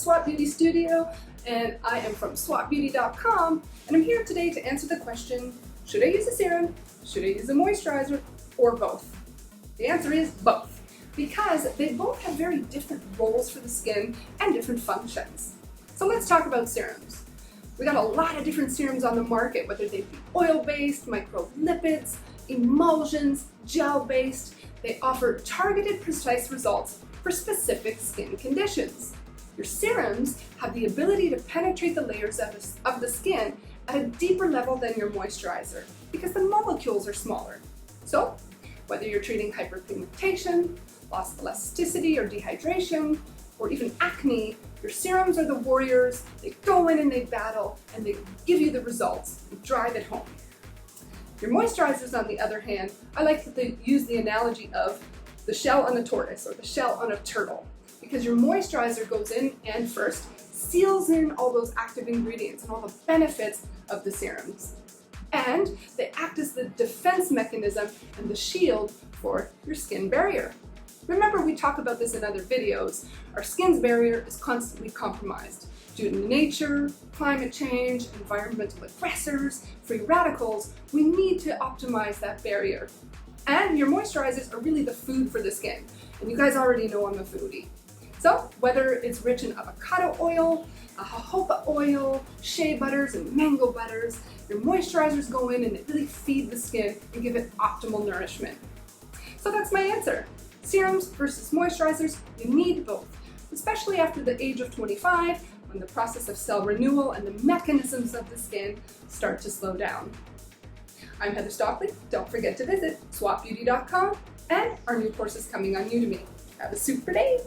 SWAT Beauty Studio, and I am from swatbeauty.com, and I'm here today to answer the question, should I use a serum, should I use a moisturizer, or both? The answer is both, because they both have very different roles for the skin and different functions. So let's talk about serums. We got a lot of different serums on the market, whether they be oil-based, microlipids, emulsions, gel-based. They offer targeted, precise results for specific skin conditions. Your serums have the ability to penetrate the layers of the skin at a deeper level than your moisturizer because the molecules are smaller. So, whether you're treating hyperpigmentation, loss of elasticity or dehydration, or even acne, your serums are the warriors. They go in and they battle, and they give you the results and drive it home. Your moisturizers, on the other hand, I like that they use the analogy of the shell on a tortoise or the shell on a turtle, because your moisturizer goes in and first seals in all those active ingredients and all the benefits of the serums. And they act as the defense mechanism and the shield for your skin barrier. Remember, we talk about this in other videos. Our skin's barrier is constantly compromised due to nature, climate change, environmental aggressors, free radicals. We need to optimize that barrier. And your moisturizers are really the food for the skin. And you guys already know I'm a foodie. So whether it's rich in avocado oil, jojoba oil, shea butters, and mango butters, your moisturizers go in and they really feed the skin and give it optimal nourishment. So that's my answer. Serums versus moisturizers, you need both, especially after the age of 25, when the process of cell renewal and the mechanisms of the skin start to slow down. I'm Heather Stockley. Don't forget to visit swatbeauty.com, and our new course is coming on Udemy. Have a super day!